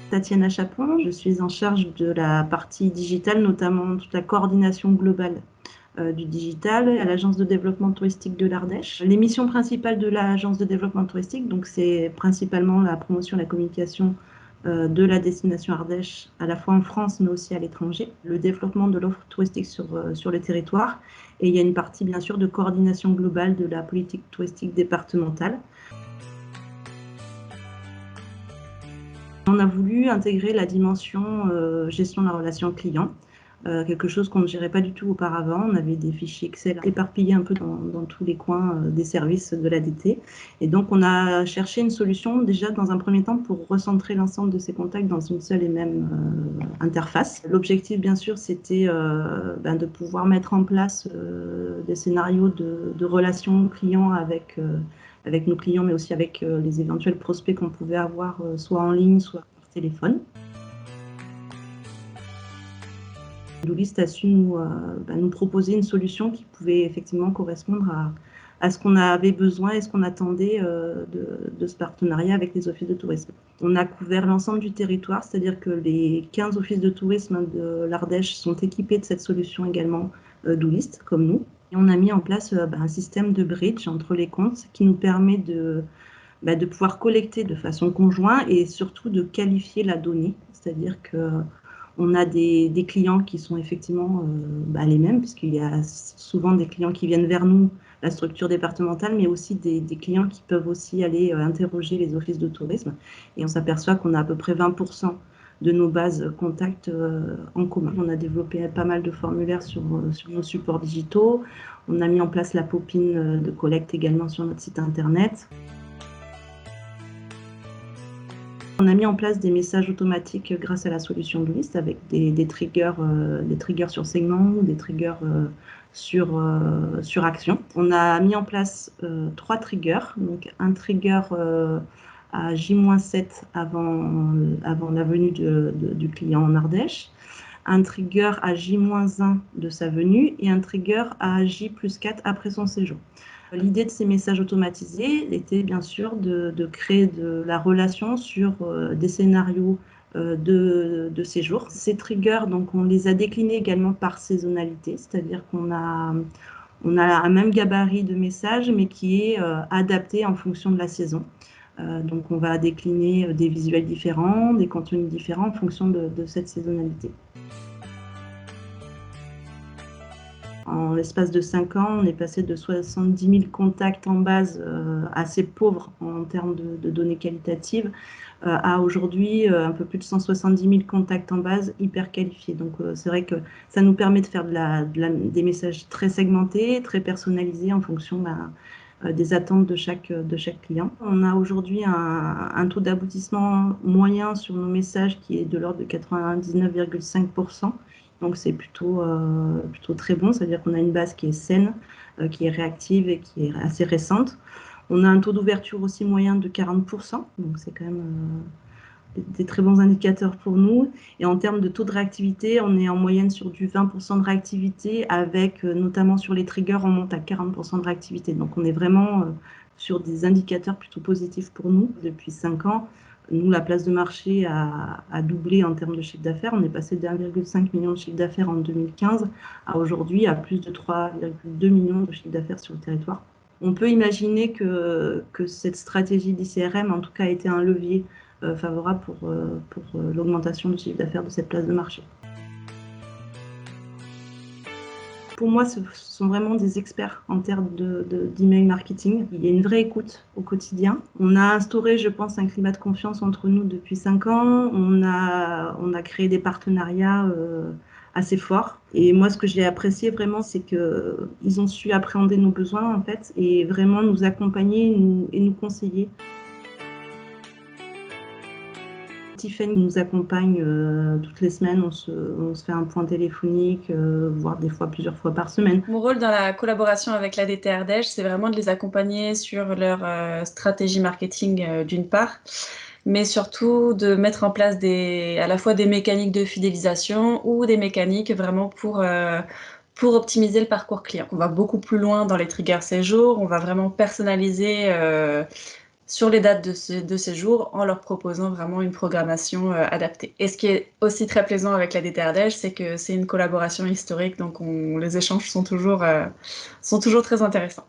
Tatiana Chapon, je suis en charge de la partie digitale, notamment toute la coordination globale du digital à l'Agence de développement touristique de l'Ardèche. Les missions principales de l'Agence de développement touristique, donc c'est principalement la promotion et la communication de la destination Ardèche, à la fois en France mais aussi à l'étranger, le développement de l'offre touristique sur le territoire, et il y a une partie bien sûr de coordination globale de la politique touristique départementale. On a voulu intégrer la dimension gestion de la relation client, quelque chose qu'on ne gérait pas du tout auparavant. On avait des fichiers Excel éparpillés un peu dans tous les coins des services de l'ADT. Et donc, on a cherché une solution déjà dans un premier temps pour recentrer l'ensemble de ces contacts dans une seule et même interface. L'objectif, bien sûr, c'était de pouvoir mettre en place des scénarios de relations clients avec nos clients, mais aussi avec les éventuels prospects qu'on pouvait avoir, soit en ligne, soit par téléphone. Doulist a su nous proposer une solution qui pouvait effectivement correspondre à ce qu'on avait besoin et ce qu'on attendait de ce partenariat avec les offices de tourisme. On a couvert l'ensemble du territoire, c'est-à-dire que les 15 offices de tourisme de l'Ardèche sont équipés de cette solution également Doulist, comme nous. Et on a mis en place un système de bridge entre les comptes qui nous permet de pouvoir collecter de façon conjointe et surtout de qualifier la donnée. C'est-à-dire qu'on a des clients qui sont effectivement les mêmes, puisqu'il y a souvent des clients qui viennent vers nous, la structure départementale, mais aussi des clients qui peuvent aussi aller interroger les offices de tourisme. Et on s'aperçoit qu'on a à peu près 20% de nos bases contacts en commun. On a développé pas mal de formulaires sur nos supports digitaux. On a mis en place la popine de collecte également sur notre site internet. On a mis en place des messages automatiques grâce à la solution Doulist avec des triggers sur segment ou des triggers sur action. On a mis en place 3 triggers, donc un trigger à J-7 avant la venue du client en Ardèche, un trigger à J-1 de sa venue et un trigger à J+4 après son séjour. L'idée de ces messages automatisés était bien sûr de créer de la relation sur des scénarios de séjour. Ces triggers, donc, on les a déclinés également par saisonnalité, c'est-à-dire qu'on a un même gabarit de messages, mais qui est adapté en fonction de la saison. Donc, on va décliner des visuels différents, des contenus différents en fonction de cette saisonnalité. En l'espace de 5 ans, on est passé de 70 000 contacts en base assez pauvres en termes de données qualitatives à aujourd'hui un peu plus de 170 000 contacts en base hyper qualifiés. Donc c'est vrai que ça nous permet de faire des messages très segmentés, très personnalisés en fonction des attentes de chaque client. On a aujourd'hui un taux d'aboutissement moyen sur nos messages qui est de l'ordre de 99,5%. Donc c'est plutôt très bon, c'est-à-dire qu'on a une base qui est saine, qui est réactive et qui est assez récente. On a un taux d'ouverture aussi moyen de 40%, donc c'est quand même des très bons indicateurs pour nous. Et en termes de taux de réactivité, on est en moyenne sur du 20% de réactivité, avec notamment sur les triggers, on monte à 40% de réactivité. Donc on est vraiment sur des indicateurs plutôt positifs pour nous depuis 5 ans. Nous, la place de marché a doublé en termes de chiffre d'affaires. On est passé de 1,5 million de chiffre d'affaires en 2015 à aujourd'hui à plus de 3,2 millions de chiffre d'affaires sur le territoire. On peut imaginer que cette stratégie d'ICRM, en tout cas, a été un levier favorable pour l'augmentation du chiffre d'affaires de cette place de marché. Pour moi, ce sont vraiment des experts en termes d'email marketing. Il y a une vraie écoute au quotidien. On a instauré, je pense, un climat de confiance entre nous depuis 5 ans. On a créé des partenariats assez forts. Et moi, ce que j'ai apprécié vraiment, c'est qu'ils ont su appréhender nos besoins, en fait, et vraiment nous accompagner et nous conseiller. Tiffany nous accompagne toutes les semaines, on se fait un point téléphonique, voire des fois plusieurs fois par semaine. Mon rôle dans la collaboration avec l'ADT Ardèche, c'est vraiment de les accompagner sur leur stratégie marketing d'une part, mais surtout de mettre en place à la fois des mécaniques de fidélisation ou des mécaniques vraiment pour optimiser le parcours client. On va beaucoup plus loin dans les triggers séjours, on va vraiment personnaliser sur les dates de séjour en leur proposant vraiment une programmation adaptée. Et ce qui est aussi très plaisant avec la DT Ardèche, c'est que c'est une collaboration historique, donc les échanges sont toujours très intéressants.